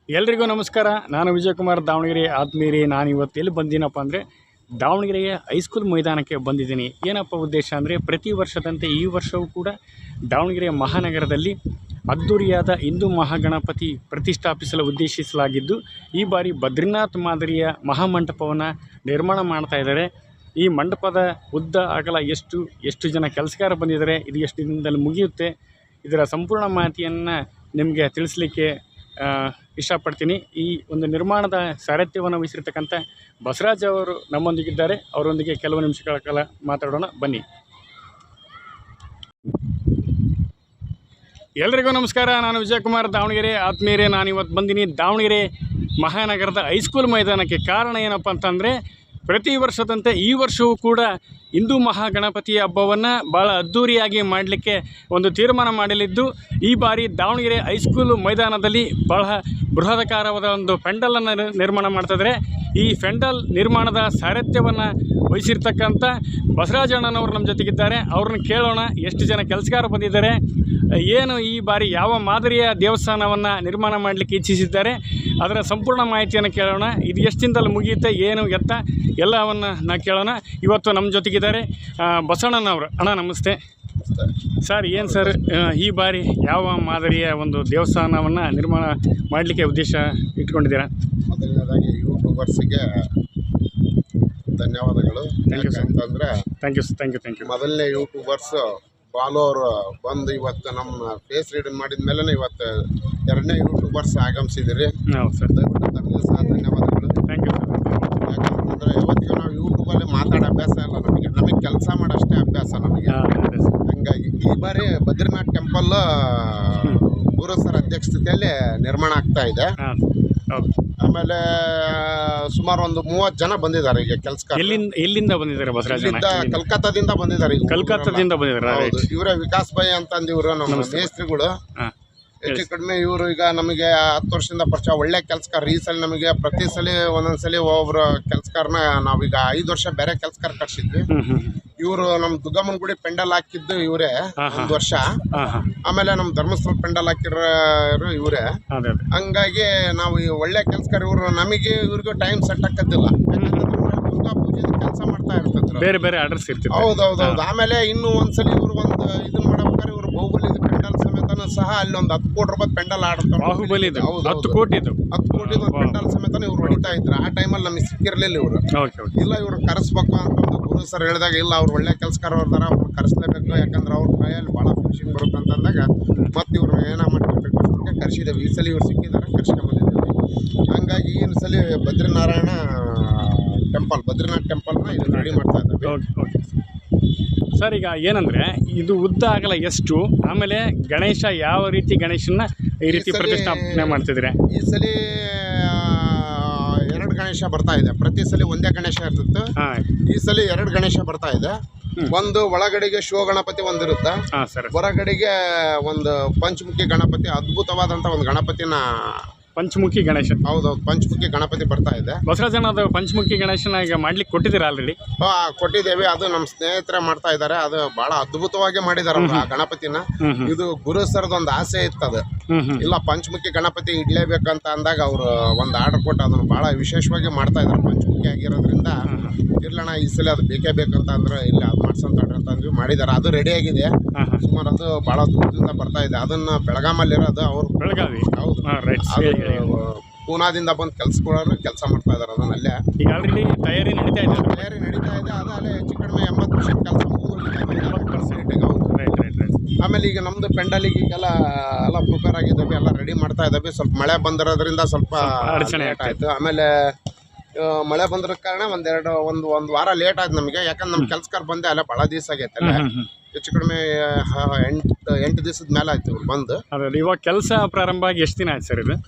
ಎಲ್ರಿಗೂ ನಮಸ್ಕಾರ. ನಾನು ವಿಜಯಕುಮಾರ್ ದಾವಣಗೆರೆ ಆತ್ಮೀಯರೇ. ನಾನು ಇವತ್ತು ಎಲ್ಲಿ ಬಂದಿನಪ್ಪ ಅಂದರೆ ದಾವಣಗೆರೆಯ ಹೈಸ್ಕೂಲ್ ಮೈದಾನಕ್ಕೆ ಬಂದಿದ್ದೀನಿ. ಏನಪ್ಪ ಉದ್ದೇಶ ಅಂದರೆ ಪ್ರತಿ ವರ್ಷದಂತೆ ಈ ವರ್ಷವೂ ಕೂಡ ದಾವಣಗೆರೆಯ ಮಹಾನಗರದಲ್ಲಿ ಅದ್ದೂರಿಯಾದ ಹಿಂದೂ ಮಹಾಗಣಪತಿ ಪ್ರತಿಷ್ಠಾಪಿಸಲು ಉದ್ದೇಶಿಸಲಾಗಿದ್ದು, ಈ ಬಾರಿ ಬದ್ರಿನಾಥ್ ಮಾದರಿಯ ಮಹಾಮಂಟಪವನ್ನು ನಿರ್ಮಾಣ ಮಾಡ್ತಾ ಇದ್ದಾರೆ. ಈ ಮಂಟಪದ ಉದ್ದ ಅಗಲ ಎಷ್ಟು ಜನ ಕೆಲಸಗಾರ ಬಂದಿದ್ದಾರೆ, ಇದು ಎಷ್ಟು ದಿನದಲ್ಲಿ ಮುಗಿಯುತ್ತೆ, ಇದರ ಸಂಪೂರ್ಣ ಮಾಹಿತಿಯನ್ನು ನಿಮಗೆ ತಿಳಿಸ್ಲಿಕ್ಕೆ ಇಷ್ಟಪಡ್ತೀನಿ. ಈ ಒಂದು ನಿರ್ಮಾಣದ ಸಾರಥ್ಯವನ್ನು ವಹಿಸಿರ್ತಕ್ಕಂಥ ಬಸವರಾಜ್ ಅವರು ನಮ್ಮೊಂದಿಗಿದ್ದಾರೆ. ಅವರೊಂದಿಗೆ ಕೆಲವು ನಿಮಿಷಗಳ ಕಾಲ ಮಾತಾಡೋಣ ಬನ್ನಿ. ಎಲ್ರಿಗೂ ನಮಸ್ಕಾರ. ನಾನು ವಿಜಯಕುಮಾರ್ ದಾವಣಗೆರೆ ಆತ್ಮೀಯರೇ. ನಾನು ಇವತ್ತು ಬಂದಿನಿ ದಾವಣಗೆರೆ ಮಹಾನಗರದ ಹೈಸ್ಕೂಲ್ ಮೈದಾನಕ್ಕೆ. ಕಾರಣ ಏನಪ್ಪ ಅಂತಂದರೆ ಪ್ರತಿ ವರ್ಷದಂತೆ ಈ ವರ್ಷವೂ ಕೂಡ ಹಿಂದೂ ಮಹಾಗಣಪತಿಯ ಹಬ್ಬವನ್ನು ಭಾಳ ಅದ್ಧೂರಿಯಾಗಿ ಮಾಡಲಿಕ್ಕೆ ಒಂದು ತೀರ್ಮಾನ ಮಾಡಲಿದ್ದು, ಈ ಬಾರಿ ದಾವಣಗೆರೆ ಹೈಸ್ಕೂಲ್ ಮೈದಾನದಲ್ಲಿ ಭಾಳ ಬೃಹದಾಕಾರವಾದ ಒಂದು ಪೆಂಡಲನ್ನು ನಿರ್ಮಾಣ ಮಾಡ್ತಿದ್ದಾರೆ. ಈ ಪೆಂಡಲ್ ನಿರ್ಮಾಣದ ಸಾರಥ್ಯವನ್ನು ವಹಿಸಿರ್ತಕ್ಕಂಥ ಬಸವರಾಜ್ ಅಣ್ಣನವರು ನಮ್ಮ ಜೊತೆಗಿದ್ದಾರೆ. ಅವ್ರನ್ನ ಕೇಳೋಣ, ಎಷ್ಟು ಜನ ಕೆಲಸಗಾರ ಬಂದಿದ್ದಾರೆ, ಏನು ಈ ಬಾರಿ ಯಾವ ಮಾದರಿಯ ದೇವಸ್ಥಾನವನ್ನು ನಿರ್ಮಾಣ ಮಾಡಲಿಕ್ಕೆ ಇಚ್ಛಿಸಿದ್ದಾರೆ, ಅದರ ಸಂಪೂರ್ಣ ಮಾಹಿತಿಯನ್ನು ಕೇಳೋಣ. ಇದು ಎಷ್ಟು ದಿನದಲ್ಲಿ ಮುಗಿಯುತ್ತೆ, ಏನು ಎತ್ತ ಎಲ್ಲವನ್ನು ಕೇಳೋಣ. ಇವತ್ತು ನಮ್ಮ ಜೊತೆಗಿದ್ದಾರೆ ಬಸವಣ್ಣನವರು. ಅಣ್ಣ ನಮಸ್ತೆ ಸರ್. ಏನು ಸರ್ ಈ ಬಾರಿ ಯಾವ ಮಾದರಿಯ ಒಂದು ದೇವಸ್ಥಾನವನ್ನು ನಿರ್ಮಾಣ ಮಾಡಲಿಕ್ಕೆ ಉದ್ದೇಶ ಇಟ್ಕೊಂಡಿದ್ದೀರಾ? ಮೊದಲನೇದಾಗಿ ಯೂಟ್ಯೂಬರ್ಸಿಗೆ ಧನ್ಯವಾದಗಳು. ಯಾಕಂತಂದರೆ ಥ್ಯಾಂಕ್ ಯು. ಮೊದಲನೇ ಯೂಟ್ಯೂಬರ್ಸ್ ಬಾಲು ಅವರು ಬಂದು ಇವತ್ತು ನಮ್ಮ ಫೇಸ್ ರೀಡಿಂಗ್ ಮಾಡಿದ ಮೇಲೆ ಇವತ್ತು ಎರಡನೇ ಯೂಟ್ಯೂಬರ್ಸ್ ಆಗಮಿಸಿದಿರಿ. ಹೌದು ಸರ್, ದಯವಿಟ್ಟು ತಮಗೆ ಸಹ ಧನ್ಯವಾದಗಳು. Thank you sir. ಯಾಕಂತಂದರೆ ಯಾವತ್ತಿಗೂ ನಾವು ಯೂಟ್ಯೂಬಲ್ಲಿ ಮಾತಾಡೋ ಅಭ್ಯಾಸ ಇಲ್ಲ, ನಮಗೆ ಕೆಲಸ ಮಾಡೋಷ್ಟೇ ಅಭ್ಯಾಸ ನಮಗೆ. ಹಂಗಾಗಿ ಈ ಬಾರಿ ಬದ್ರಿನಾಥ್ ಟೆಂಪಲ್ ಗುರು ಸರ್ ಅಧ್ಯಕ್ಷತೆಯಲ್ಲಿ ನಿರ್ಮಾಣ ಆಗ್ತಾ ಇದೆ. ಆಮೇಲೆ ಸುಮಾರು ಒಂದು 30 ಜನ ಬಂದಿದ್ದಾರೆ ಈಗ ಕೆಲಸಕ್ಕೆ. ಎಲ್ಲಿಂದ ಬಂದಿದ್ದಾರೆ ಬಸವರಾಜ್? ಕಲ್ಕತ್ತಾದಿಂದ ಬಂದಿದ್ದಾರೆ. ಕಲ್ಕತ್ತಾದಿಂದ ಬಂದಿದ್ದಾರೆ. ಇವರೇ ವಿಕಾಸ್ ಭಾಯ್ ಅಂತಂದು ಇವರು ನಮ್ಮ ಮೇಸ್ತ್ರಿಗಳು. ಹೆಚ್ಚು ಕಡಿಮೆ ಇವರು ಈಗ ನಮಗೆ 10 ವರ್ಷದಿಂದ ಪರಿಚಯ, ಒಳ್ಳೆ ಕೆಲಸಕಾರ. ಈ ಸಲ ನಮಗೆ ಪ್ರತಿ ಸಲ ಒಂದೊಂದ್ಸಲಿ ಒಬ್ಬರು ಕೆಲಸಕಾರನ ನಾವೀಗ 5 ವರ್ಷ ಬೇರೆ ಕೆಲಸಕಾರ ಕಟ್ಸಿದ್ವಿ. ಇವರು ನಮ್ಮ ದುಗ್ಗಮ್ಮನ ಗುಡಿ ಪೆಂಡಲ್ ಹಾಕಿದ್ದು ಇವರೇ 1 ವರ್ಷ. ಆಮೇಲೆ ನಮ್ಮ ಧರ್ಮಸ್ಥಳ ಪೆಂಡಲ್ ಹಾಕಿರೋರು ಇವರೇ. ಹಂಗಾಗಿ ನಾವು ಈ ಒಳ್ಳೆ ಕೆಲಸಕಾರ ಇವರು. ನಮಗೆ ಇವ್ರಿಗೂ ಟೈಮ್ ಸೆಟ್ ಹಾಕೋದಿಲ್ಲ, ದುರ್ಗಾ ಪೂಜೆ ಕೆಲಸ ಮಾಡ್ತಾ ಇರ್ತಿದ್ರು, ಬೇರೆ ಬೇರೆ ಆರ್ಡರ್ಸ್ ಇರ್ತಿದ್ರು. ಹೌದೌದೌದು. ಆಮೇಲೆ ಇನ್ನೂ ಒಂದ್ಸಲಿ ಇವ್ರು ಒಂದು ಇದನ್ನ ಮಾಡ್ಬೇಕಾದ್ರೆ ಇವರು ಬಾಹುಬಲಿ ಪೆಂಡಲ್ ಸಮೇತನೂ ಸಹ ಅಲ್ಲಿ ಒಂದು 10 ಕೋಟಿ ರೂಪಾಯಿ ಪೆಂಡಲ್ ಆಡ್ತಾರೆ. ಬಾಹುಬಲಿ 10 ಕೋಟಿದು ಪೆಂಡಲ್ ಸಮೇತನ ಇವ್ರು ಹೊಡಿತಾ ಇದ್ರು. ಆ ಟೈಮಲ್ಲಿ ನಮಗೆ ಸಿಕ್ಕಿರ್ಲಿಲ್ಲ ಇವರು. ಇಲ್ಲ ಇವ್ರು ಕರೆಸ್ಬೇಕು ಅಂತ ಗುರು ಸರ್ ಹೇಳಿದಾಗ, ಇಲ್ಲ ಅವ್ರು ಒಳ್ಳೆ ಕೆಲಸಕಾರ ಅವ್ರದಾರ, ಅವ್ರು ಕರೆಸ್ಲೇಬೇಕು, ಯಾಕಂದ್ರೆ ಅವ್ರ ಕೈಯಲ್ಲಿ ಭಾಳ ಫಿನಿಶಿಂಗ್ ಬರುತ್ತೆ ಅಂತಂದಾಗ ಮತ್ತೆ ಇವ್ರು ಏನೋ ಮಾಡ್ಕೊಬೇಕು ಕರೆಸಿದ್ದೇವೆ. ಈ ಸಲ ಇವ್ರು ಸಿಕ್ಕಿದ್ದಾರೆ, ಕರ್ಸ್ಕೊಂಡ್ಬಂದಿದ್ದೇವೆ. ಹಂಗಾಗಿ ಈ ಸಲ ಬದ್ರಿನಾರಾಯಣ ಬದ್ರಿನಾಥ್ ಟೆಂಪಲ್ನ ಇದು ರೆಡಿ ಮಾಡ್ತಾ ಇದ್ದಾರೆ. ಸರ್, ಈಗ ಏನಂದರೆ ಇದು ಉದ್ದ ಆಗಲ್ಲ ಎಷ್ಟು, ಆಮೇಲೆ ಗಣೇಶ ಯಾವ ರೀತಿ ಗಣೇಶನ ಈ ರೀತಿ ಪ್ರತಿಷ್ಠಾಪನೆ ಮಾಡ್ತಿದ್ರೆ? ಈ ಸಲ 2 ಗಣೇಶ ಬರ್ತಾ ಇದೆ. ಪ್ರತಿ ಸಲ ಒಂದೇ ಗಣೇಶ ಇರ್ತಿತ್ತು. ಈ ಸಲ 2 ಗಣೇಶ ಬರ್ತಾ ಇದೆ. ಒಂದು ಒಳಗಡೆಗೆ ಶಿವ ಗಣಪತಿ ಒಂದಿರುತ್ತೆ, ಹೊರಗಡೆಗೆ ಒಂದು ಪಂಚಮುಖಿ ಗಣಪತಿ, ಅದ್ಭುತವಾದಂಥ ಒಂದು ಗಣಪತಿನ. ಪಂಚಮುಖಿ ಗಣೇಶ? ಹೌದೌದು, ಪಂಚಮುಖಿ ಗಣಪತಿ ಬರ್ತಾ ಇದೆ. ಬಸವರಾಜನ ಅದು ಪಂಚಮುಖಿ ಗಣೇಶನ ಈಗ ಮಾಡ್ಲಿಕ್ಕೆ ಕೊಟ್ಟಿದ್ದೀರಾ ಆಲ್ರೆಡಿ? ಕೊಟ್ಟಿದ್ದೇವೆ. ಅದು ನಮ್ಮ ಸ್ನೇಹಿತರೆ ಮಾಡ್ತಾ ಇದ್ದಾರೆ. ಅದು ಬಹಳ ಅದ್ಭುತವಾಗಿ ಮಾಡಿದಾರೆ ಆ ಗಣಪತಿನ. ಇದು ಗುರು ಸರ್ದೊಂದು ಆಸೆ ಇತ್ತು. ಅದು ಇಲ್ಲ ಪಂಚಮುಖಿ ಗಣಪತಿ ಇಡ್ಲೇಬೇಕಂತ ಅಂದಾಗ ಅವರು ಒಂದು ಆರ್ಡರ್ ಕೊಟ್ಟು ಅದನ್ನು ಬಹಳ ವಿಶೇಷವಾಗಿ ಮಾಡ್ತಾ ಇದ್ದಾರೆ. ಪಂಚಮುಖಿ ಆಗಿರೋದ್ರಿಂದ ಇರ್ಲಣ್ಣ ಈ ಸಲ ಅದು ಬೇಕೇ ಬೇಕಂತ ಅಂದ್ರೆ ಇಲ್ಲ ಅದು ಮಾಡ್ಸಂತ ಅಂದ್ವಿ, ಮಾಡಿದ್ದಾರೆ. ಅದು ರೆಡಿ ಆಗಿದೆ. ಸುಮಾರು ಅದು ಬಹಳ ದೂರದಿಂದ ಬರ್ತಾ ಇದೆ. ಅದನ್ನ ಬೆಳಗಾಮಲ್ಲಿರೋದು ಅವರು. ಬೆಳಗಾವಿ? ಹೌದು. ಪೂನಾದಿಂದ ಬಂದು ಕೆಲಸ ಮಾಡ್ತಾ ಇದ್ದಾರೆ. ಅದನ್ನ ಅಲ್ಲೇ ಈಗ ಆಲ್ರೆಡಿ ತಯಾರಿ ನಡೀತಾ ಇದೆ. ಅದು ಅಲ್ಲೇ ಹೆಚ್ಚು ಕಡಿಮೆ 80% ಕೆಲಸ ಮುಗಿದು. ಆಮೇಲೆ ಈಗ ನಮ್ದು ಪೆಂಡಲಿಗೆ ಈಗೆಲ್ಲ ಪ್ರಿಪೇರ್ ಆಗಿದ್ದಾವೆ, ಎಲ್ಲ ರೆಡಿ ಮಾಡ್ತಾ ಇದ್ದಾವೆ. ಸ್ವಲ್ಪ ಮಳೆ ಬಂದಿರೋದ್ರಿಂದ ಸ್ವಲ್ಪ ಲೇಟ್ ಆಯಿತು. ಆಮೇಲೆ ಮಳೆ ಬಂದ್ರ ಕಾರಣ ಒಂದು ವಾರ ಲೇಟ್ ಆಯ್ತು ನಮಗೆ. ಯಾಕಂದ್ರೆ ನಮ್ಮ ಕೆಲಸಕಾರ ಬಂದೆ ಅಲ್ಲ ಭಾಳ ದಿವಸ ಆಗೈತೆ. ಹೆಚ್ಚು ಕಡಿಮೆ 8 ದಿವಸದ ಮೇಲೆ ಆಯ್ತು ಇವ್ರು ಬಂದು. ಇವಾಗ ಕೆಲಸ ಪ್ರಾರಂಭ ಆಗಿ ಎಷ್ಟು ದಿನ ಆಯ್ತು ಸರ್?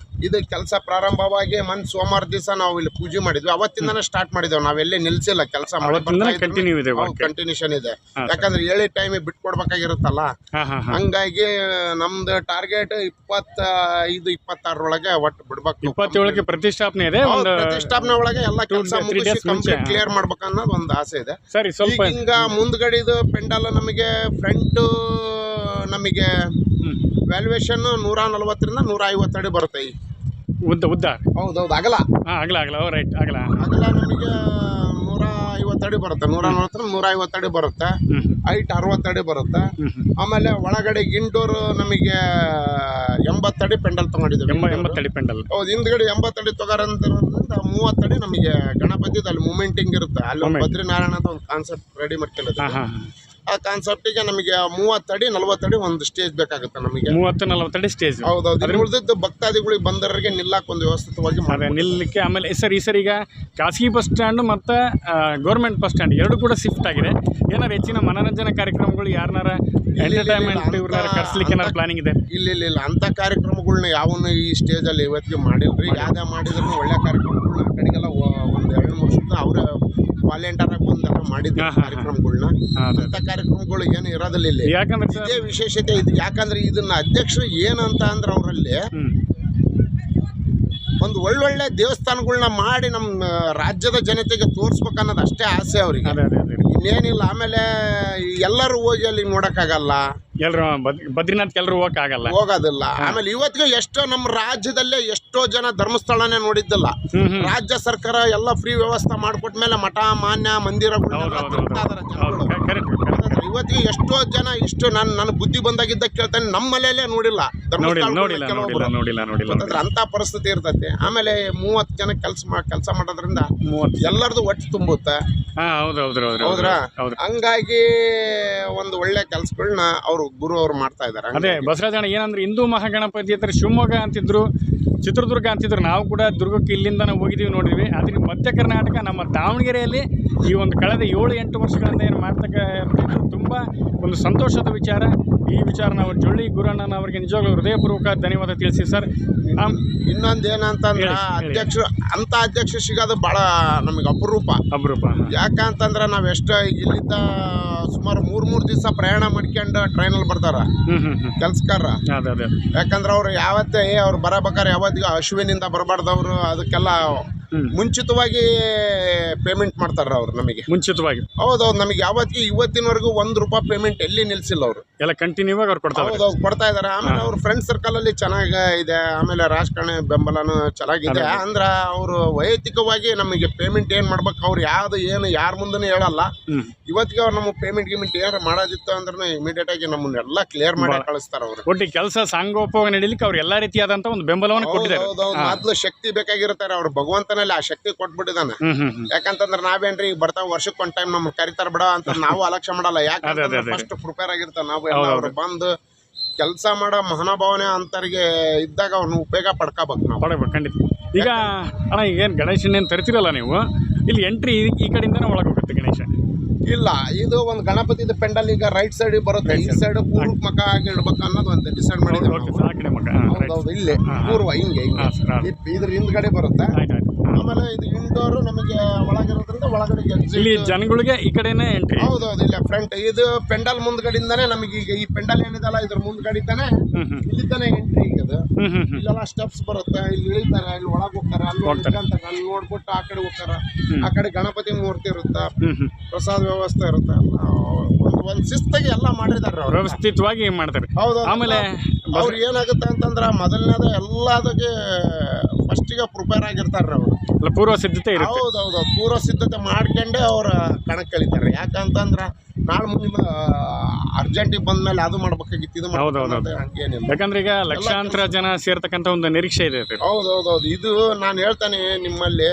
ಇದು ಕೆಲಸ ಪ್ರಾರಂಭವಾಗಿ ಸೋಮವಾರ ದಿವಸ ನಾವು ಇಲ್ಲಿ ಪೂಜೆ ಮಾಡಿದ್ವಿ. ಅವತ್ತಿಂದಾನೆ ಸ್ಟಾರ್ಟ್ ಮಾಡಿದ್ದೇವೆ. ನಾವೆಲ್ಲೇ ನಿಲ್ಸಿಲ್ಲ ಕೆಲಸ. ಕಂಟಿನ್ಯೂಷನ್ ಇದೆ. ಯಾಕಂದ್ರೆ ಹೇಳಿ ಟೈಮಿಗೆ ಬಿಟ್ಕೊಡ್ಬೇಕಾಗಿರುತ್ತಲ್ಲ. ಹಂಗಾಗಿ ನಮ್ದು ಟಾರ್ಗೆಟ್ 25-26 ಒಳಗೆ ಒಟ್ಟು ಬಿಡ್ಬೇಕು. 27ಕ್ಕೆ ಪ್ರತಿಷ್ಠಾಪನೆ ಇದೆ. ಪ್ರತಿಷ್ಠಾಪನೆ ಒಳಗೆ ಎಲ್ಲ ಕೆಲಸ ಕಂಪ್ಲೀಟ್ ಕ್ಲಿಯರ್ ಮಾಡ್ಬೇಕು ಅನ್ನೋದು ಒಂದು ಆಸೆ ಇದೆ. ಸರಿ, ಸ್ವಲ್ಪ ಹಿಂಗ ಮುಂದ್ಗಡೆದು ಪೆಂಡಲ್ ನಮಗೆ ಫ್ರಂಟ್ ನಮಗೆ ವ್ಯಾಲ್ಯೂಯೇಷನ್ 140 ರಿಂದ 150 ಅಡಿ ಬರುತ್ತೆ. ಉದ್ದ ಹೌದೌದು ಅಗಲ ಅಗಲ ರೈಟ್ ಅಗಲ ನಮಗೆ 150 ಅಡಿ ಬರುತ್ತೆ, 150 ಅಡಿ ಬರುತ್ತೆ. ಹೈಟ್ 60 ಅಡಿ ಬರುತ್ತೆ. ಆಮೇಲೆ ಒಳಗಡೆ ಇಂಡೋರ್ ನಮಗೆ 80 ಅಡಿ ಪೆಂಡಲ್ ತಗೊಂಡಿದ್ದೀವಿ. 80 ಅಡಿ ಪೆಂಡಲ್. ಹೌದು, ಹಿಂದ್ಗಡೆ 80 ಅಡಿ ತಗೋರಂದ್ರಿಂದ 30 ಅಡಿ ನಮಗೆ ಗಣಪತಿ ಅಲ್ಲಿ ಮೂಮೆಂಟಿಂಗ್ ಇರುತ್ತೆ. ಅಲ್ಲಿ ಬದ್ರಿನಾರಾಯಣ ಅಂತ ಒಂದು ಕಾನ್ಸೆಪ್ಟ್ ರೆಡಿ ಮಾಡ್ಕೊಂಡಿದ್ದೀವಿ. ಆ ಕಾನ್ಸೆಪ್ಟಿಗೆ ನಮಗೆ 30 ಅಡಿ 40 ಅಡಿ ಒಂದು ಸ್ಟೇಜ್ ಬೇಕಾಗುತ್ತೆ ನಮಗೆ. 30-40 ಅಡಿ ಸ್ಟೇಜ್. ಹೌದೌದು. ಅದ್ರ ಉಳಿದಿದ್ದು ಭಕ್ತಾದಿಗಳಿಗೆ ಬಂದವರಿಗೆ ನಿಲ್ಲಕ್ಕೆ ಒಂದು ವ್ಯವಸ್ಥಿತವಾಗಿ ನಿಲ್ಲಕ್ಕೆ. ಆಮೇಲೆ ಸರ್ ಈ ಸರ್ ಈಗ ಖಾಸಗಿ ಬಸ್ ಸ್ಟ್ಯಾಂಡ್ ಮತ್ತು ಗೌರ್ಮೆಂಟ್ ಬಸ್ ಸ್ಟ್ಯಾಂಡ್ ಎರಡು ಕೂಡ ಶಿಫ್ಟ್ ಆಗಿದೆ. ಏನಾರು ಹೆಚ್ಚಿನ ಮನೋರಂಜನಾ ಕಾರ್ಯಕ್ರಮಗಳು ಯಾರನ್ನಾರ ಎಂಟರ್ಟೈನ್ಮೆಂಟ್ ಇವ್ರನ್ನ ಕರ್ಸ್ಲಿಕ್ಕೆ ಏನಾರು ಪ್ಲಾನಿಂಗ್ ಇದೆ? ಇಲ್ಲ ಅಂಥ ಕಾರ್ಯಕ್ರಮಗಳನ್ನ ಯಾವನು ಈ ಸ್ಟೇಜಲ್ಲಿ ಇವತ್ತಿಗೆ ಮಾಡಿಲ್ರಿ. ಯಾವ್ದೇ ಮಾಡಿದ್ರು ಒಳ್ಳೆ ಕಾರ್ಯಕ್ರಮಗಳನ್ನ ಆ ಕಡೆಗೆಲ್ಲ ಒಂದು 2-3 ವರ್ಷದ ಅವರೇ ವಾಲೆಂಟಿಯರ್ ಆಗಿ ಬಂದೆಲ್ಲ ಮಾಡಿದ್ರು ಕಾರ್ಯಕ್ರಮಗಳನ್ನ. ಅಂಥ ಕಾರ್ಯಕ್ರಮಗಳು ಏನು ಇರೋದಿಲ್ಲ ಇಲ್ಲಿ. ಯಾಕಂದ್ರೆ ಇದೇ ವಿಶೇಷತೆ ಇದು. ಯಾಕಂದ್ರೆ ಇದನ್ನ ಅಧ್ಯಕ್ಷರು ಏನಂತ ಅಂದ್ರೆ ಅವರಲ್ಲಿ ಒಂದು ಒಳ್ಳೊಳ್ಳೆ ದೇವಸ್ಥಾನಗಳನ್ನ ಮಾಡಿ ನಮ್ಮ ರಾಜ್ಯದ ಜನತೆಗೆ ತೋರಿಸ್ಬೇಕನ್ನೋದು ಅಷ್ಟೇ ಆಸೆ ಅವ್ರಿಗೆ, ಇನ್ನೇನಿಲ್ಲ. ಆಮೇಲೆ ಎಲ್ಲರೂ ಹೋಗಿ ಅಲ್ಲಿ ನೋಡೋಕ್ಕಾಗಲ್ಲ, ಎಲ್ಲರೂ ಬದ್ರಿನಾಥ್ ಎಲ್ಲರೂ ಹೋಗೋದಿಲ್ಲ. ಆಮೇಲೆ ಇವತ್ತಿಗೆ ಎಷ್ಟೋ ನಮ್ಮ ರಾಜ್ಯದಲ್ಲೇ ಎಷ್ಟೋ ಜನ ಧರ್ಮಸ್ಥಳನೇ ನೋಡಿದ್ದಿಲ್ಲ. ರಾಜ್ಯ ಸರ್ಕಾರ ಎಲ್ಲ ಫ್ರೀ ವ್ಯವಸ್ಥೆ ಮಾಡಿಕೊಟ್ಮೇಲೆ ಮಠ ಮಾನ್ಯ ಮಂದಿರಗಳು ಇವತ್ತಿಗೆ ಎಷ್ಟೋ ಜನ ಇಷ್ಟು ನನ್ನ ಬುದ್ಧಿ ಬಂದಾಗಿದ್ದ ಕೇಳ್ತಾನೆ ನಮ್ಮ ಮನೆಯಲ್ಲೇ ನೋಡಿಲ್ಲ ಅಂತ ಪರಿಸ್ಥಿತಿ ಇರ್ತೈತಿ. ಆಮೇಲೆ 30 ಜನ ಕೆಲಸ ಮಾಡೋದ್ರಿಂದ ಎಲ್ಲರದು ಒಟ್ಟು ತುಂಬುತ್ತೆ. ಹೌದ್ರಾ? ಹಂಗಾಗಿ ಒಂದು ಒಳ್ಳೆ ಕೆಲ್ಸಗಳನ್ನ ಗುರು ಅವ್ರು ಮಾಡ್ತಾ ಇದ್ದಾರೆ. ಅದೇ ಬಸವರಾಜಣ್ಣ ಏನಂದ್ರೆ ಹಿಂದೂ ಮಹಾಗಣಪತಿ ಹತ್ರ ಶಿವಮೊಗ್ಗ ಅಂತಿದ್ರು, ಚಿತ್ರದುರ್ಗ ಅಂತಿದ್ರು. ನಾವು ಕೂಡ ದುರ್ಗಕ್ಕೆ ಇಲ್ಲಿಂದ ನಾವು ಹೋಗಿದ್ದೀವಿ, ನೋಡಿದ್ವಿ. ಆದರೆ ಮಧ್ಯ ಕರ್ನಾಟಕ ನಮ್ಮ ದಾವಣಗೆರೆಯಲ್ಲಿ ಈ ಒಂದು ಕಳೆದ 7-8 ವರ್ಷಗಳಿಂದ ಏನು ಮಾಡ್ತಕ್ಕ ತುಂಬ ಒಂದು ಸಂತೋಷದ ವಿಚಾರ. ಈ ವಿಚಾರ ನಾವು ಜೊಳ್ಳಿ ಗುರಣ್ಣನ ಅವರಿಗೆ ನಿಜವಾಗ್ಲೂ ಹೃದಯಪೂರ್ವಕ ಧನ್ಯವಾದ ತಿಳಿಸಿ ಸರ್. ಇನ್ನೊಂದು ಏನಂತಂದ್ರೆ ಅಧ್ಯಕ್ಷ ಸಿಗೋದು ಭಾಳ ನಮಗೆ ಅಪರೂಪ. ಯಾಕಂತಂದ್ರೆ ನಾವು ಎಷ್ಟು ಇಲ್ಲಿಂದ ಸುಮಾರು 3 ದಿವಸ ಪ್ರಯಾಣ ಮಾಡ್ಕೊಂಡು ಟ್ರೈನಲ್ಲಿ ಬರ್ತಾರ ಕೆಲ್ಸಕಾರ. ಯಾಕಂದ್ರೆ ಅವ್ರು ಯಾವತ್ತೇ ಅವ್ರು ಬರಬೇಕಾದ್ರೆ ಯಾವತ್ತಿಗೂ ಅಶ್ವಿನಿಂದ ಬರಬಾರ್ದವ್ರು. ಅದಕ್ಕೆಲ್ಲ ಮುಂಚಿತವಾಗಿ ಪೇಮೆಂಟ್ ಮಾಡ್ತಾರ ಅವ್ರು ನಮಗೆ ಮುಂಚಿತವಾಗಿ. ಹೌದೌದು. ನಮಗೆ ಯಾವತ್ತಿಗೆ ಇವತ್ತಿನವರೆಗೂ ₹1 ಪೇಮೆಂಟ್ ಎಲ್ಲಿ ನಿಲ್ಸಿಲ್ಲ ಅವರು, ಎಲ್ಲ ಕಂಟಿನ್ಯೂ ಆಗಿ ಅವ್ರು ಕೊಡ್ತಾ ಇದಾರೆ. ಆಮೇಲೆ ಅವ್ರ ಫ್ರೆಂಡ್ ಸರ್ಕಲ್ ಅಲ್ಲಿ ಚೆನ್ನಾಗಿ ಇದೆ. ಆಮೇಲೆ ರಾಜಕಾರಣ ಬೆಂಬಲನೂ ಚೆನ್ನಾಗಿದೆ. ಅಂದ್ರೆ ಅವರು ವೈಯಕ್ತಿಕವಾಗಿ ನಮಗೆ ಪೇಮೆಂಟ್ ಏನ್ ಮಾಡ್ಬೇಕು ಅವ್ರು ಯಾವ್ದು ಏನು ಯಾರ ಮುಂದೆ ಹೇಳಲ್ಲ. ಇವತ್ತಿಗೆ ಅವ್ರು ನಮ್ಮ ಪೇಮೆಂಟ್ ಏನಾರು ಮಾಡೋದಿತ್ತು ಅಂದ್ರೆ ಇಮಿಡಿಯೇಟ್ ಆಗಿ ನಮ್ಮನ್ನೆಲ್ಲ ಕ್ಲಿಯರ್ ಮಾಡಿ ಕಳಿಸ್ತಾರ ಅವರು. ಒಟ್ಟಿ ಕೆಲಸ ಸಾಂಗೋಪವಾಗಿ ನಡೀಲಿಕ್ಕೆ ಅವ್ರು ಎಲ್ಲಾ ರೀತಿಯಾದಂತ ಒಂದು ಬೆಂಬಲವನ್ನು ಕೊಟ್ಟಿದ್ದಾರೆ. ಮೊದಲು ಶಕ್ತಿ ಬೇಕಾಗಿರ್ತಾರೆ, ಅವ್ರು ಭಗವಂತನಲ್ಲಿ ಆ ಶಕ್ತಿ ಕೊಟ್ಬಿಟ್ಟಿದ್ದಾನೆ. ಯಾಕಂತಂದ್ರೆ ನಾವೇನ್ರಿ ಈಗ ಬರ್ತಾವ ವರ್ಷಕ್ಕೆ ಒಂದು ಟೈಮ್ ನಮ್ಗೆ ಕರಿತಾರ ಬಿಡ ಅಂತ ನಾವು ಅಲಕ್ಷ್ಯ ಮಾಡಲ್ಲ. ಯಾಕಂದ್ರೆ ಫಸ್ಟ್ ಪ್ರಿಪೇರ್ ಆಗಿರ್ತಾವ ನಾವು ಎಲ್ಲ. ಅವ್ರು ಬಂದು ಕೆಲಸ ಮಾಡೋ ಮಹಾನುಭಾವನೆ ಅಂತರಿಗೆ ಇದ್ದಾಗ ಅವ್ರನ್ನ ಉಪಯೋಗ ಪಡ್ಕೋಬೇಕು ನಾವು. ಖಂಡಿತ. ಈಗ ಅಣ್ಣ ಈಗೇನು ಗಣೇಶನೇನು ತರ್ತಿರಲ್ಲ ನೀವು, ಇಲ್ಲಿ ಎಂಟ್ರಿ ಈ ಕಡೆಯಿಂದನೇ ಒಳಗೆ ಹೋಗುತ್ತೆ ಗಣೇಶ? ಇಲ್ಲ, ಇದು ಒಂದು ಗಣಪತಿದ ಪೆಂಡಲ್ ಈಗ ರೈಟ್ ಸೈಡ್ ಬರುತ್ತೆ. ಈ ಸೈಡ್ ಪೂರ್ವ ಮಕ ಆಗಿ ಇಡ್ಬೇಕು ಅನ್ನೋದು ಒಂದು ಡಿಸೈಡ್ ಮಾಡಿದ್ದೀವಿ. ಹೌದೌದು, ಇಲ್ಲೇ ಪೂರ್ವ ಹಿಂಗೆ ಇದ್ರ ಹಿಂದ್ಗಡೆ ಬರುತ್ತೆ. ಆಮೇಲೆ ಇದು ಇಂಡೋರ್ ನಮಗೆ ಒಳಗಿರೋದ್ರಿಂದ ಒಳಗಡೆ ಇಲ್ಲಿ ಜನಗಳಿಗೆ ಈ ಕಡೆನೇ ಎಂಟ್ರಿ. ಹೌದೌದು, ಇಲ್ಲ ಫ್ರಂಟ್ ಇದು ಪೆಂಡಲ್ ಮುಂದ್ಗಡೆಯಿಂದಾನೆ ನಮಗೆ ಈಗ ಈ ಪೆಂಡಲ್ ಏನಿದಲ್ಲ ಇದ್ರ ಮುಂದ್ಗಡಿತಾನೆ ಇಲ್ಲಿದ್ದಾನೆ ಎಂಟ್ರಿ. ಈಗ ಅದು ಇಲ್ಲೆಲ್ಲ ಸ್ಟೆಪ್ಸ್ ಬರುತ್ತೆ, ಇಲ್ಲಿ ಇಳಿತಾರೆ, ಇಲ್ಲಿ ಒಳಗೆ ಹೋಗ್ತಾರೆ, ಅಲ್ಲಿ ಹೋಗ್ತಾರೆ, ಅಲ್ಲಿ ನೋಡ್ಬಿಟ್ಟು ಆ ಕಡೆ ಹೋಗ್ತಾರೆ. ಆ ಕಡೆ ಗಣಪತಿ ಮೂರ್ತಿ ಇರುತ್ತೆ, ಪ್ರಸಾದ ವ್ಯವಸ್ಥೆ ಇರುತ್ತೆ. ಒಂದು ಶಿಸ್ತಾಗಿ ಎಲ್ಲ ಮಾಡಿದಾರೆ ಅವ್ರು, ವ್ಯವಸ್ಥಿತವಾಗಿ ಮಾಡ್ತಾರೆ. ಹೌದು. ಆಮೇಲೆ ಅವ್ರು ಏನಾಗುತ್ತೆ ಅಂತಂದ್ರೆ ಮೊದಲನೇದ ಎಲ್ಲದಕ್ಕೆ ಫಸ್ಟಿಗೆ ಪ್ರಿಪೇರ್ ಆಗಿರ್ತಾರೆ ಅವರು, ಪೂರ್ವ ಸಿದ್ಧತೆ. ಹೌದೌದು, ಪೂರ್ವ ಸಿದ್ಧತೆ ಮಾಡ್ಕೊಂಡೆ ಅವ್ರ ಕಣಕ್ಕೆ ಕಳಿತಾರೆ. ಯಾಕಂತಂದ್ರೆ ನಾಳೆ ಮುಂದೆ ಅರ್ಜೆಂಟಿಗೆ ಬಂದ್ಮೇಲೆ ಅದು ಮಾಡ್ಬೇಕಾಗಿತ್ತು, ಇದು ಹಂಗೇನಿಲ್ಲ. ಯಾಕಂದ್ರೆ ಈಗ ಲಕ್ಷಾಂತರ ಜನ ಸೇರ್ತಕ್ಕಂಥ ಒಂದು ನಿರೀಕ್ಷೆ ಇದೆ. ಹೌದೌದೌದು. ಇದು ನಾನು ಹೇಳ್ತಾನೆ ನಿಮ್ಮಲ್ಲಿ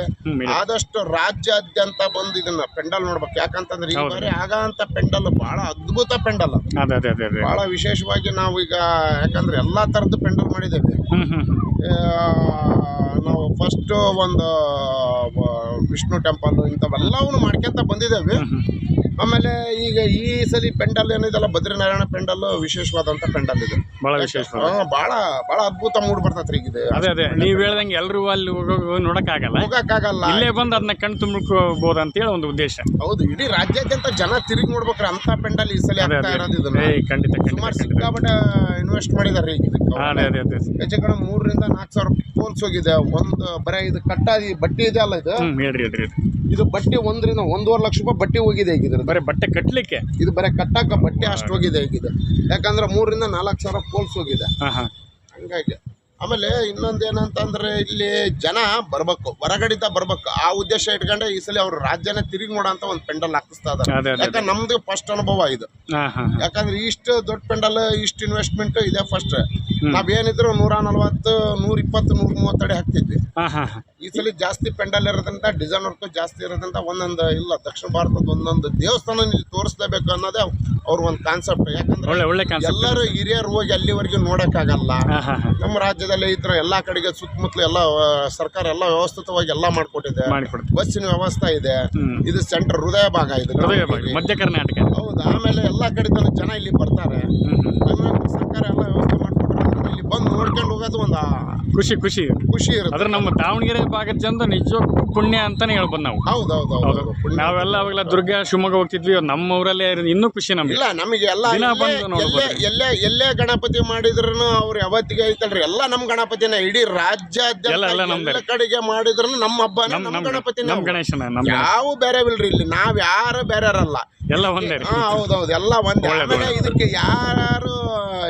ಆದಷ್ಟು ರಾಜ್ಯಾದ್ಯಂತ ಬಂದು ಇದನ್ನ ಪೆಂಡಲ್ ನೋಡ್ಬೇಕು. ಯಾಕಂತಂದ್ರೆ ಈ ಬಾರಿ ಆಗಂತ ಪೆಂಡಲ್ ಬಹಳ ಅದ್ಭುತ ಪೆಂಡಲ್, ಬಹಳ ವಿಶೇಷವಾಗಿ ನಾವು ಈಗ ಯಾಕಂದ್ರೆ ಎಲ್ಲಾ ತರದ್ದು ಪೆಂಡಲ್ ಮಾಡಿದ್ದೇವೆ ನಾವು. ಫಸ್ಟ್ ಒಂದು ವಿಷ್ಣು ಟೆಂಪಲ್ ಇಂಥವೆಲ್ಲವನ್ನು ಮಾಡ್ಕೊಂತ ಬಂದಿದ್ದೇವೆ. ಆಮೇಲೆ ಈಗ ಈ ಸಲ ಪೆಂಡಲ್ ಏನಿದೆಲ್ಲ ಬದ್ರಿನಾರಾಯಣ ಪೆಂಡಲ್ ವಿಶೇಷವಾದಂತ ಪೆಂಡಲ್ ಇದೆ, ಬಹಳ ವಿಶೇಷ, ಬಹಳ ಬಹಳ ಅದ್ಭುತ ಮೂಡ್ ಬರ್ತೈತ್ರಿ ಇದು. ಅದೇ ನೀವ್ ಹೇಳ್ದಂಗೆ ಎಲ್ಲರೂ ಅಲ್ಲಿ ಹೋಗಕ್ಕಾಗಲ್ಲ, ಇಲ್ಲೇ ಬಂದು ಅದನ್ನ ಕಣ್ ತುಂಬಿಕೋಬಹುದು ಅಂತ ಹೇಳಿ ಒಂದು ಉದ್ದೇಶ. ಹೌದು, ಇಡೀ ರಾಜ್ಯಾದ್ಯಂತ ಜನ ತಿರುಗಿ ನೋಡ್ಬೇಕ್ರಿ ಅಂತ ಪೆಂಡಲ್ ಈ ಸಲ ಆಗ್ತಾ ಇರೋದು. ಇದನ್ನ ಖಂಡಿತ ಸುಮಾರು ಸಿಕ್ಕಾಪಟ್ಟೆ ಇನ್ವೆಸ್ಟ್ ಮಾಡಿದಾರೆ. ಈಗ ಹೆಚ್ಚು ಕಡೆ 3,000-4,000 ಪೋಲ್ಸ್ ಹೋಗಿದೆ. ಒಂದು ಬರೀ ಇದು ಕಟ್ಟಾದಿ ಬಟ್ಟೆ ಇದೆ ಅಲ್ಲ, ಇದು ಬಟ್ಟೆ 1-1.5 ಲಕ್ಷ ರೂಪಾಯಿ ಬಟ್ಟೆ ಹೋಗಿದೆ ಈಗ. ಬರೀ ಬಟ್ಟೆ ಕಟ್ಟಲಿಕ್ಕೆ ಇದು ಬರೀ ಕಟ್ಟಕ್ಕ ಬಟ್ಟೆ ಅಷ್ಟು ಹೋಗಿದೆ ಈಗ. ಯಾಕಂದ್ರೆ 3,000-4,000 ಪೋಲ್ಸ್ ಹೋಗಿದೆ. ಹಂಗಾಗಿ ಆಮೇಲೆ ಇನ್ನೊಂದು ಏನಂತಂದ್ರೆ ಇಲ್ಲಿ ಜನ ಬರ್ಬೇಕು, ಹೊರಗಡಿಂದ ಬರ್ಬೇಕು, ಆ ಉದ್ದೇಶ ಇಟ್ಕೊಂಡೆ ಈ ಸಲ ಅವ್ರು ರಾಜ್ಯನ ತಿರುಗಿ ನೋಡೋಂತ ಒಂದು ಪೆಂಡಲ್ ಹಾಕಿಸ್ತಾ ಇದಾರೆ. ಅದೇ ಅದೇ ಯಾಕಂದ್ರೆ ನಮ್ದು ಫಸ್ಟ್ ಅನುಭವ ಇದು. ಹಾಂ ಹಾಂ ಯಾಕಂದ್ರೆ ಇಷ್ಟು ದೊಡ್ಡ ಪೆಂಡಲ್, ಇಷ್ಟು ಇನ್ವೆಸ್ಟ್ಮೆಂಟ್ ಇದೆ ಫಸ್ಟ್. ನಾವೇನಿದ್ರು 140, 120, 130 ಅಡಿ ಹಾಕ್ತಿದ್ವಿ. ಹಾಂ ಹಾಂ ಹಾಂ ಈ ಸಲ ಜಾಸ್ತಿ ಪೆಂಡಲ್ ಇರೋದ್ರಿಂದ, ಡಿಸೈನ್ ವರ್ಕ್ ಜಾಸ್ತಿ ಇರೋದ್ರಿಂದ ಒಂದೊಂದು ಇಲ್ಲ ದಕ್ಷಿಣ ಭಾರತದ ಒಂದೊಂದು ದೇವಸ್ಥಾನ ಇಲ್ಲಿ ತೋರಿಸ್ಲೇಬೇಕು ಅನ್ನೋದೇ ಅವ್ರ ಒಂದು ಕಾನ್ಸೆಪ್ಟ್. ಯಾಕಂದ್ರೆ ಒಳ್ಳೆ ಒಳ್ಳೆ ಕಾನ್ಸೆಪ್ಟ್. ಎಲ್ಲರೂ ಹಿರಿಯರು ಹೋಗಿ ಅಲ್ಲಿವರೆಗೂ ನೋಡಕ್ಕಾಗಲ್ಲ. ಹಾಂ ಹಾಂ ಹಾಂ ನಮ್ಮ ರಾಜ್ಯದಲ್ಲಿ ಈ ಥರ ಎಲ್ಲಾ ಕಡೆಗೆ ಸುತ್ತಮುತ್ತಲು ಎಲ್ಲ ಸರ್ಕಾರ ಎಲ್ಲ ವ್ಯವಸ್ಥಿತವಾಗಿ ಎಲ್ಲ ಮಾಡ್ಕೊಟ್ಟಿದೆ. ಮಾಡಿಕೊಡ್ತೀವಿ. ಬಸ್ಸಿನ ವ್ಯವಸ್ಥೆ ಇದೆ. ಹ್ಮ್. ಇದು ಸೆಂಟರ್ ಹೃದಯ ಭಾಗ ಇದು. ಹೃದಯ ಭಾಗ, ಮಧ್ಯ ಕರ್ನಾಟಕ. ಹೌದು. ಆಮೇಲೆ ಎಲ್ಲಾ ಕಡೆ ಜನ ಇಲ್ಲಿ ಬರ್ತಾರೆ. ಆಮೇಲೆ ಸರ್ಕಾರ ಎಲ್ಲ ವ್ಯವಸ್ಥೆ ಮಾಡ್ಕೊಟ್ರೆ ಇಲ್ಲಿ ಬಂದು ನೋಡ್ಕೊಂಡು ಹೋಗೋದು ಒಂದು ಖುಷಿ ಖುಷಿ ಖುಷಿ ಇರುತ್ತೆ. ಅದ್ರ ನಮ್ಮ ದಾವಣಗೆರೆ ಭಾಗದ ಜನದ ನಿಜಕ್ಕೂ ಪುಣ್ಯ ಅಂತಾನೆ ಹೇಳ್ಬೋದು ನಾವು. ಹೌದು. ನಾವೆಲ್ಲ ಅವಾಗೆಲ್ಲ ದುರ್ಗ ಶಿವಮೊಗ್ಗ ಹೋಗ್ತಿದ್ವಿ, ನಮ್ಮ ಊರಲ್ಲೇ ಇನ್ನೂ ಖುಷಿ ನಮ್ಗೆ. ಇಲ್ಲ ನಮಗೆ ಎಲ್ಲ ದಿನ ಬಂದು ನೋಡ್ಬೋದು. ಎಲ್ಲೇ ಗಣಪತಿ ಮಾಡಿದ್ರು ಅವ್ರು ಯಾವತ್ತಿಗೆ ಐತಲ್ರಿ, ಎಲ್ಲ ನಮ್ ಗಣಪತಿನ ಇಡೀ ರಾಜ್ಯಾದ್ಯಂತ ಎಲ್ಲ ನಮ್ದೇ. ಎಲ್ಲ ಕಡೆಗೆ ಮಾಡಿದ್ರು ನಮ್ಮ ಹಬ್ಬನ ನಮ್ಮ ಗಣಪತಿನ. ನಮ್ಮ ಗಣೇಶನ ನಮ್ಮ ಯಾವ ಬೇರೆ ಬಿಲ್ರಿ, ಇಲ್ಲಿ ನಾವ್ ಯಾರು ಬೇರೆಯವರಲ್ಲ, ಎಲ್ಲ ಒಂದೇ ರೀ. ಹೌದೌದು ಎಲ್ಲ ಒಂದೇ. ಆಮೇಲೆ ಇದಕ್ಕೆ ಯಾರು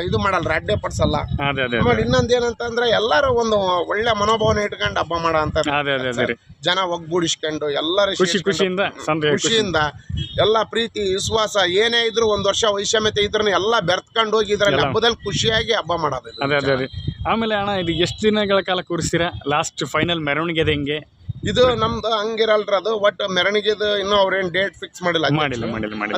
ಇದು ಮಾಡಲ್ರಿ, ಅಡ್ಡೆ ಪಡಿಸಲ್ಲ. ಅದೇ ಅದೇ ಆಮೇಲೆ ಇನ್ನೊಂದ್ ಏನಂತಂದ್ರೆ ಎಲ್ಲರೂ ಒಂದು ಒಳ್ಳೆ ಮನೋಭಾವನೆ ಇಟ್ಕೊಂಡು ಹಬ್ಬ ಮಾಡೋ ಅಂತ ಅದೇ ಅದೇ ಅದೇ ರೀ. ಜನ ಒಗ್ಗೂಡಿಸ್ಕೊಂಡು ಎಲ್ಲರೂ ಖುಷಿಯಿಂದ ಸಂತೋಷ ಖುಷಿಯಿಂದ ಎಲ್ಲ ಪ್ರೀತಿ ವಿಶ್ವಾಸ ಏನೇ ಇದ್ರು ಒಂದ್ ವರ್ಷ ವೈಷಮ್ಯತೆ ಇದ್ರೂ ಎಲ್ಲ ಬೆರ್ತ್ಕೊಂಡು ಹೋಗಿ ಇದ್ರಲ್ಲಿ ಹಬ್ಬದಲ್ಲಿ ಖುಷಿಯಾಗಿ ಹಬ್ಬ ಮಾಡೋದು. ಅದೇ ಅದೇ ರೀ. ಆಮೇಲೆ ಅಣ್ಣ ಇದು ಎಷ್ಟು ದಿನಗಳ ಕಾಲ ಕೂರಿಸ್ತೀರಾ? ಲಾಸ್ಟ್ ಫೈನಲ್ ಮೆರವಣಿಗೆ ಅದು ಹೆಂಗೆ? ಇದು ನಮ್ದು ಹಂಗಿರಲ್ರಿ, ಅದು ಒಟ್ಟು ಮೆರವಣಿಗೆದು ಇನ್ನೂ ಅವ್ರೇನ್ ಡೇಟ್ ಫಿಕ್ಸ್ ಮಾಡಿಲ್ಲ.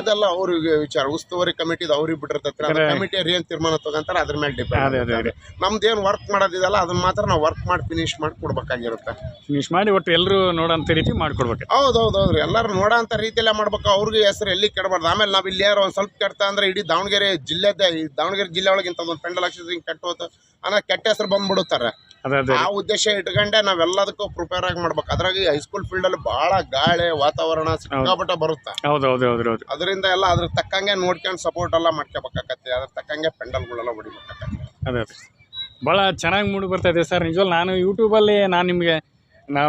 ಅದೆಲ್ಲ ಅವ್ರಿಗೆ ವಿಚಾರ, ಉಸ್ತುವಾರಿ ಕಮಿಟಿದು ಅವ್ರಿಗೆ ಬಿಟ್ಟಿರ್ತೈತೆ. ಕಮಿಟಿಯವ್ರು ಏನ್ ತೀರ್ಮಾನ ತಗೊಂತಾರೆ ಅದ್ರ ಮೇಲೆ ಡಿಪೆಂಡ್. ನಮ್ದೇನ್ ವರ್ಕ್ ಮಾಡೋದಿದಲ್ಲ ಅದನ್ನ ಮಾತ್ರ ನಾವು ವರ್ಕ್ ಮಾಡಿ ಫಿನಿಶ್ ಮಾಡಿ ಕೊಡ್ಬೇಕಾಗಿರುತ್ತೆ. ಫಿನಿಶ್ ಮಾಡಿ ಒಟ್ಟು ಎಲ್ಲರೂ ನೋಡೋಂಥ ರೀತಿ ಮಾಡ್ಕೊಡ್ಬೇಕು. ಹೌದೌದ್ರಿ, ಎಲ್ಲರೂ ನೋಡೋಂಥ ರೀತಿಯಲ್ಲೇ ಮಾಡ್ಬೇಕು. ಅವ್ರಿಗೆ ಹೆಸರು ಎಲ್ಲಿ ಕೆಡಬಾರ್ದು. ಆಮೇಲೆ ನಾವ್ ಇಲ್ಲಿ ಯಾರು ಒಂದ್ ಸ್ವಲ್ಪ ಕೆಡ್ತಾ ಅಂದ್ರೆ ಇಡೀ ದಾವಣಗೆರೆ ಜಿಲ್ಲೆದ, ಈ ದಾವಣಗೆರೆ ಜಿಲ್ಲೆ ಒಳಗೆ ಇಂಥ ಒಂದು ಪೆಂಡಲ್ ಹಾಕ್ಸಿದ್ರೆ ಹಿಂಗೆ ಕೆಟ್ಟೋತು ಅನ್ನೋ ಕೆಟ್ಟ ಹೆಸರು ಬಂದ್ಬಿಡುತ್ತಾರೆ. ಆ ಉದ್ದೇಶ ಇಟ್ಕೊಂಡೆ ನಾವೆಲ್ಲದಕ್ಕೂ ಪ್ರಿಪೇರ್ ಆಗಿ ಮಾಡ್ಬೇಕು. ಅದ್ರಾಗ ಹೈಸ್ಕೂಲ್ ಫೀಲ್ಡ್ ಅಲ್ಲಿ ಬಹಳ ಗಾಳಿ ವಾತಾವರಣ ಸಿಕ್ಕಾಪಟ್ಟೆ ಬರುತ್ತೆ. ಅದರಿಂದ ಎಲ್ಲ ಅದ್ರ ತಕ್ಕಂಗೆ ನೋಡ್ಕೊಂಡು ಸಪೋರ್ಟ್ ಎಲ್ಲ ಮಾಡ್ಕೋಬೇಕಾಗತ್ತೆ. ಅದ್ರ ತಕ್ಕಂಗೆ ಪೆಂಡಲ್ಗಳೆಲ್ಲ ಹೊಡಿಬೇಕಾಗತ್ತೆ. ಅದೇ ಭಾಳ ಚೆನ್ನಾಗಿ ಮೂಡಿ ಬರ್ತಾ ಇದೆ ಸರ್. ನಿಜವಲ್ಲ ನಾನು ಯೂಟ್ಯೂಬಲ್ಲಿ ನಿಮಗೆ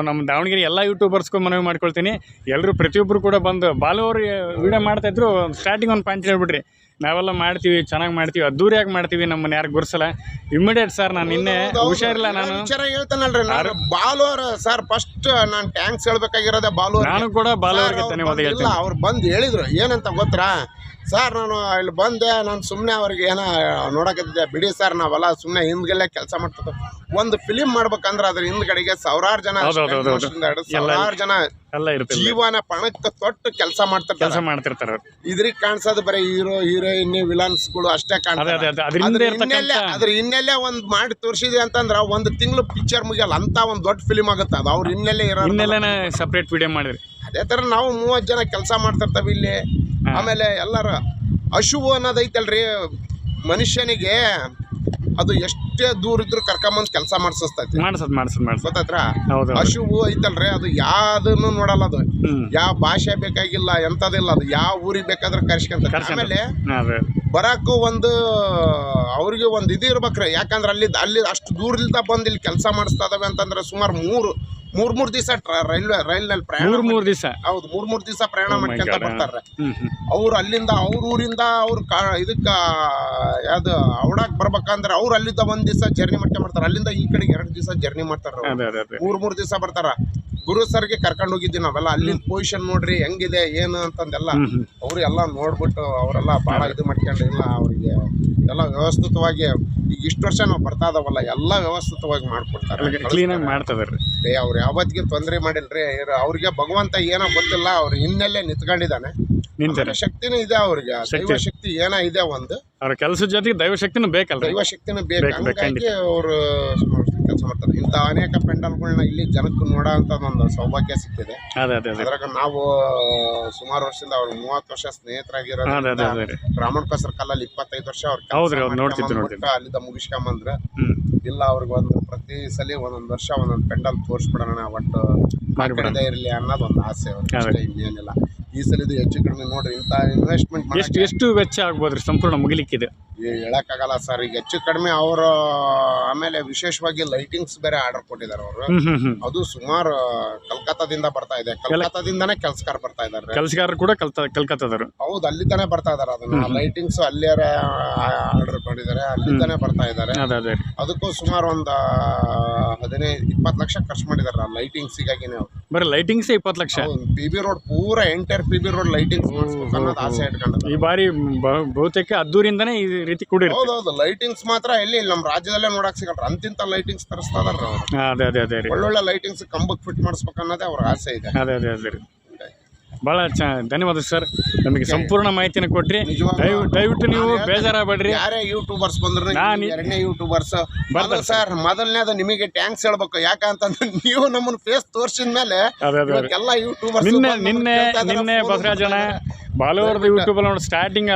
ನಮ್ಮ ದಾವಣಗೆರೆ ಎಲ್ಲ ಯೂಟ್ಯೂಬರ್ಸ್ಗೂ ಮನವಿ ಮಾಡ್ಕೊಳ್ತೀನಿ. ಎಲ್ಲರೂ ಪ್ರತಿಯೊಬ್ಬರು ಕೂಡ ಬಂದು ಬಾಲು ಅವರು ವೀಡಿಯೋ ಮಾಡ್ತಾಯಿದ್ರು. ಸ್ಟಾರ್ಟಿಂಗ್ ಒಂದು ಪಾಯಿಂಟ್ ಹೇಳ್ಬಿಟ್ರಿ, ನಾವೆಲ್ಲ ಮಾಡ್ತೀವಿ, ಚೆನ್ನಾಗಿ ಮಾಡ್ತೀವಿ, ಅದ್ದೂರಿಯಾಗಿ ಮಾಡ್ತೀವಿ, ನಮ್ಮನ್ನ ಯಾರು ಗುರ್ಸಲ್ಲ. ಇಮಿಡಿಯೇಟ್ ಸರ್, ನಾನು ನಿನ್ನೆ ಹುಷಾರಿಲ್ಲ, ನಾನು ವಿಚಾರ ಹೇಳ್ತಾನಲ್ರಿ. ಬಾಲು ಅವ್ರ ಸರ್ ಫಸ್ಟ್ ನಾನು ಟ್ಯಾಂಕ್ಸ್ ಹೇಳ್ಬೇಕಾಗಿರೋದೆ ಬಾಲು. ನಾನು ಕೂಡ ಬಾಲು ಅವ್ರಿಗೆ ಧನ್ಯವಾದ ಹೇಳ್ತೀನಿ. ಅವ್ರು ಬಂದು ಹೇಳಿದ್ರು ಏನಂತ ಗೊತ್ತಾ ಸರ್, ನಾನು ಇಲ್ಲಿ ಬಂದೆ, ನಾನು ಸುಮ್ಮನೆ ಅವ್ರಿಗೆ ಏನೋ ನೋಡಕತ್ತಿದ್ದೆ, ಬಿಡಿ ಸರ್ ನಾವೆಲ್ಲ ಸುಮ್ಮನೆ ಹಿಂದ್ಗೆಲ್ಲೇ ಕೆಲಸ ಮಾಡ್ತಿದ್ದೆ. ಒಂದು ಫಿಲಿಮ್ ಮಾಡ್ಬೇಕಂದ್ರೆ ಅದ್ರ ಹಿಂದ್ಗಡೆಗೆ ಸಾವಿರಾರು ಜನ, 2,000 ಜನ ಜೀವನ ಪಣಕ್ಕೆ ತೊಟ್ಟು ಕೆಲಸ ಮಾಡ್ತಿರ್ತಾರೆ. ಇದ್ರಿಗೆ ಕಾಣಿಸೋದು ಬರೀ ಹೀರೋ ಹೀರೋಯಿನ್ ವಿಲನ್ಸ್ಗಳು ಅಷ್ಟೇ ಕಾಣ್ತಾರೆ. ಅದ್ರ ಹಿನ್ನೆಲೆ ಒಂದ್ ಮಾಡಿ ತೋರಿಸಿದೆ ಅಂತಂದ್ರ ಒಂದು ತಿಂಗಳು ಪಿಕ್ಚರ್ ಮುಗಿಯಲ್ಲ ಅಂತ ಒಂದ್ ದೊಡ್ಡ ಫಿಲಿಮ್ ಆಗುತ್ತೆ. ಅದು ಅವ್ರ ಹಿನ್ನೆಲೆ ಸಪ್ರೇಟ್ ವಿಡಿಯೋ ಮಾಡಿದ್ರಿ. ಅದೇ ತರ ನಾವು 30 ಜನ ಕೆಲಸ ಮಾಡ್ತಿರ್ತೇವೆ ಇಲ್ಲಿ. ಆಮೇಲೆ ಎಲ್ಲರ ಹಶುವು ಅನ್ನೋದೈತಲ್ರಿ ಮನುಷ್ಯನಿಗೆ, ಅದು ಎಷ್ಟೇ ದೂರ ಇದ್ರು ಕರ್ಕೊಂಬಂದ್ ಕೆಲಸ ಮಾಡಿಸ್ತೈತಿ. ಗೊತ್ತಾತ್ರ ಹಶುವು ಐತಲ್ರಿ, ಅದು ಯಾವ್ದನ್ನು ನೋಡಲ್ಲ. ಅದು ಯಾವ ಭಾಷೆ ಬೇಕಾಗಿಲ್ಲ, ಎಂತದಿಲ್ಲ. ಅದು ಯಾವ ಊರಿಗೆ ಬೇಕಾದ್ರೆ ಕರ್ಸ್ಕೊಂತ. ಆಮೇಲೆ ಬರಾಕು ಒಂದು ಅವ್ರಿಗೆ ಒಂದು ಇದು ಇರ್ಬೇಕ್ರಿ. ಯಾಕಂದ್ರೆ ಅಲ್ಲಿ ಅಷ್ಟು ದೂರದಿಂದ ಬಂದು ಇಲ್ಲಿ ಕೆಲಸ ಮಾಡಿಸ್ತಾ ಇದಾವೆ ಅಂತಂದ್ರೆ ಸುಮಾರು ಮೂರ್ ದಿವಸ ರೈಲ್ನಲ್ಲಿ ಪ್ರಯಾಣ. 3 ದಿವಸ. ಹೌದು, 3 ದಿವಸ ಪ್ರಯಾಣ ಮಾಡ್ಕೊಂತ ಬರ್ತಾರೆ ಅವ್ರು. ಅಲ್ಲಿಂದ ಅವ್ರ ಊರಿಂದ ಅವ್ರು ಇದಕ್ಕ ಯಾವ್ದು ಔಡಾಕ್ ಬರ್ಬೇಕಂದ್ರೆ ಅವ್ರು ಅಲ್ಲಿಂದ 1 ದಿವಸ ಜರ್ನಿ ಮಾಡ್ತಾರೆ. ಅಲ್ಲಿಂದ ಈ ಕಡೆಗೆ 2 ದಿವಸ ಜರ್ನಿ ಮಾಡ್ತಾರ. 3 ದಿವಸ ಬರ್ತಾರ. ಗುರು ಸರ್ಗೆ ಕರ್ಕೊಂಡು ಹೋಗಿದ್ದೀವಿ ನಾವೆಲ್ಲ. ಅಲ್ಲಿಂದ ಪೊಸಿಷನ್ ನೋಡ್ರಿ ಹೆಂಗಿದೆ ಏನು ಅಂತಂದೆಲ್ಲ ಅವ್ರು ಎಲ್ಲ ನೋಡ್ಬಿಟ್ಟು ಅವರೆಲ್ಲ ಬಹಳ ಇದು ಮಾಡ್ಕೊಂಡು ಇಲ್ಲ ಅವ್ರಿಗೆ ಎಲ್ಲ ವ್ಯವಸ್ಥಿತವಾಗಿ ಈಗ ಇಷ್ಟು ವರ್ಷ ನಾವು ಬರ್ತಾ ಇದಾವಲ್ಲ ಎಲ್ಲ ವ್ಯವಸ್ಥಿತವಾಗಿ ಮಾಡ್ಕೊಡ್ತಾರೆ, ಕ್ಲೀನಾಗಿ ಮಾಡ್ತಿದಾರೆ. ಅವ್ರು ಯಾವತ್ತಿಗೆ ತೊಂದರೆ ಮಾಡಿಲ್ರಿ. ಅವ್ರಿಗೆ ಭಗವಂತ ಏನೋ ಗೊತ್ತಿಲ್ಲ, ಅವ್ರ ಹಿನ್ನೆಲೆ ನಿಂತ್ಕೊಂಡಿದ್ದಾನೆ. ಶಕ್ತಿನೂ ಇದೆ ಅವ್ರಿಗೆ, ದೈವ ಶಕ್ತಿ ಏನೋ ಇದೆ. ಒಂದು ಅವ್ರ ಕೆಲಸದ ಜೊತೆಗೆ ದೈವ ಶಕ್ತಿನೂ ಬೇಕಲ್ಲ, ದೈವ ಶಕ್ತಿನೂ ಬೇಕು. ಹಂಗಾಗಿ ಅವರು ಕೆಲಸ ಮಾಡ್ತಾರೆ. ಇಂಥ ಅನೇಕ ಪೆಂಡಲ್ಗಳನ್ನ ಇಲ್ಲಿ ಜನಕ್ಕೆ ನೋಡೋ ಅಂತ ಒಂದು ಸೌಭಾಗ್ಯ ಸಿಕ್ಕಿದೆ. ಅದ್ರಾಗ ನಾವು ಸುಮಾರು ವರ್ಷದಿಂದ ಅವ್ರು 30 ವರ್ಷ ಸ್ನೇಹಿತರಾಗಿರೋದು. ಬ್ರಾಹ್ಮಣ ಸರ್ಕಲಲ್ಲಿ 25 ವರ್ಷ ಅವ್ರು ಅಲ್ಲಿಂದ ಮುಗಿಸ್ಕೊಂಬಂದ್ರೆ ಇಲ್ಲ ಅವ್ರಿಗೆ ಒಂದು ಪ್ರತಿ ಸಲ ಒಂದೊಂದು ವರ್ಷ ಒಂದೊಂದು ಪೆಂಡಲ್ ತೋರಿಸ್ಬಿಡೋಣ, ಒಟ್ಟು ಇರಲಿ ಅನ್ನೋದು ಒಂದು ಆಸೆ ಅವ್ರಿಗೆ, ಇನ್ನೇನಿಲ್ಲ. ಈ ಸಲಿದು ಹೆಚ್ಚು ಕಡಿಮೆ ನೋಡ್ರಿ ಇಂಥ ಇನ್ವೆಸ್ಟ್ಮೆಂಟ್ ಎಷ್ಟು ವೆಚ್ಚ ಆಗ್ಬೋದ್ರಿ ಸಂಪೂರ್ಣ ಮುಗಿಲಿಕ್ಕಿದೆ? ಹೇಳಕ್ಕಾಗಲ್ಲ ಸರ್. ಈಗ ಹೆಚ್ಚು ಕಡಿಮೆ ಅವರು ಆಮೇಲೆ ವಿಶೇಷವಾಗಿ ಲೈಟಿಂಗ್ಸ್ ಬೇರೆ ಆರ್ಡರ್ ಕೊಟ್ಟಿದ್ದಾರೆ ಅವರು. ಅದು ಸುಮಾರು ಕಲ್ಕತ್ತಾದಿಂದ ಬರ್ತಾ ಇದೆ. ಕಲ್ಕತ್ತಾದಿಂದಾನೇ ಕೆಲಸಗಾರ ಬರ್ತಾ ಇದ್ದಾರೆ. ಕೆಲಸಗಾರರು ಕೂಡ ಕಲ್ಕತ್ತಾದವರು? ಹೌದು, ಅಲ್ಲಿಂದಾನೆ ಬರ್ತಾ ಇದಾರೆ. ಅದನ್ನ ಲೈಟಿಂಗ್ಸ್ ಅಲ್ಲಿಯೇ ಆರ್ಡರ್ ಮಾಡಿದ್ದಾರೆ, ಅಲ್ಲಿಂದಾನೆ ಬರ್ತಾ ಇದ್ದಾರೆ. ಅದಕ್ಕೂ ಸುಮಾರು ಒಂದು 15-20 ಲಕ್ಷ ಖರ್ಚು ಮಾಡಿದಾರೆ ಲೈಟಿಂಗ್ಸಿಗಾಗಿನೇ. ಬರೀ ಲೈಟಿಂಗ್ಸ್ 20 ಲಕ್ಷ? PB ರೋಡ್ ಪೂರಾ ಎಂಟೈರ್ PB ರೋಡ್ ಲೈಟಿಂಗ್ಸ್ ಮಾಡಿಸ್ಬೇಕು ಅನ್ನೋದು ಆಸೆ ಇಟ್ಕೊಂಡು ಈ ಬಾರಿ ಬಹುತೇಕ ಅದ್ದೂರಿಂದಾನೇ ಈ ರೀತಿ ಕೂಡ. ಹೌದೌದು, ಲೈಟಿಂಗ್ಸ್ ಮಾತ್ರ ಎಲ್ಲಿ ನಮ್ಮ ರಾಜ್ಯದಲ್ಲೇ ನೋಡಕ್ ಸಿಗಲ್ರಿ. ಅಂತಿಂತ ಲೈಟಿಂಗ್ಸ್ ತರಿಸ್ತಾ ಇದಾರೆ ಅವರು. ಅದೇ ಒಳ್ಳೊಳ್ಳೆ ಲೈಟಿಂಗ್ಸ್ ಕಂಬಕ್ಕೆ ಫಿಟ್ ಮಾಡಿಸ್ಬೇಕು ಅನ್ನೋದೇ ಅವ್ರ ಆಸೆ ಇದೆ. ಅದೇ ಭಾಳ ಧನ್ಯವಾದ ಸರ್, ನಮಗೆ ಸಂಪೂರ್ಣ ಮಾಹಿತಿನ ಕೊಟ್ರಿ. ದಯವಿಟ್ಟು ನೀವು ಬೇಜಾರಾಗಬೇಡ್ರಿ. ಯಾರೇ ಯೂಟ್ಯೂಬರ್ಸ್ ಬಂದ್ರು, ಎರಡನೇ ಯೂಟ್ಯೂಬರ್ಸ್ ಬರ್ತಾರೆ ಸರ್. ಮೊದಲನೇದು ನಿಮಗೆ ಟ್ಯಾಂಕ್ಸ್ ಹೇಳ್ಬೇಕು. ಯಾಕಂತಂದ್ರೆ ನೀವು ನಮ್ಮನ್ನ ಫೇಸ್ ತೋರ್ಸಿದ ಮೇಲೆ ಎಲ್ಲ ಯೂಟ್ಯೂಬರ್ಸ್ ನಿನ್ನೆ ಬಸವರಾಜಣ್ಣ ಬಾಲವರದ ಯೂಟ್ಯೂಬ್ ನೋಡಿ ಸ್ಟಾರ್ಟಿಂಗ್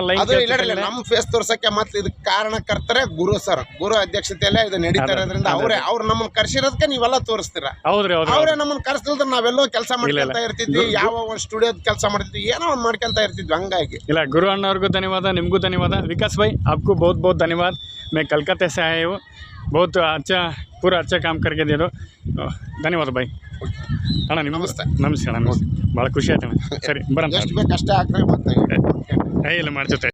ನಮ್ಮ ಫೇಸ್ ತೋರ್ಸಕ್ಕೆ ಮತ್ತೆ ಇದಕ್ಕೆ ಕಾರಣಕರ್ತರೆ ಗುರು ಸರ್. ಗುರು ಅಧ್ಯಕ್ಷತೆಯಲ್ಲೇ ಇದು ನಡೀತಾ ಇರೋದ್ರಿಂದ ಅವ್ರು ನಮ್ಮನ್ನ ಕರ್ಸಿರೋದಕ್ಕೆ ನೀವೆಲ್ಲ ತೋರಿಸ್ತೀರಾ. ಅವ್ರೇ ನಮ್ಮನ್ನ ಕರ್ಸಿದ್ರೆ ನಾವೆಲ್ಲೋ ಕೆಲಸ ಮಾಡ್ಕೊಂತ ಇರ್ತಿದ್ವಿ, ಯಾವ ಒಂದು ಸ್ಟುಡಿಯೋ ಕೆಲಸ ಮಾಡ್ತಿದ್ವಿ, ಏನೋ ಒಂದು ಮಾಡ್ಕೊಂತ ಇರ್ತಿದ್ವಿ. ಹಂಗಾಗಿ ಇಲ್ಲ, गुरु अण्णावर्गू धन्यवाद, निमಗೂ धन्यवाद. विकास भाई आपको बहुत बहुत धन्यवाद. मैं कलकत्ते से आए हूँ, बहुत अच्छा पूरा अच्छा काम करके दे दो. ಧನ್ಯವಾದ ಬಾಯ್ ಅಣ್ಣ. ನಿಮ್ಮ ನಮಸ್ತೆ ಅಣ್ಣ. ಭಾಳ ಖುಷಿ ಆಯ್ತು ಅಣ್ಣ. ಸರಿ ಬರೋಣ. ಎಷ್ಟು ಬೇಕಷ್ಟೇ ಆಗ್ತದೆ ಮತ್ತೆ ಇಲ್ಲ ಮಾಡ್ತೇವೆ.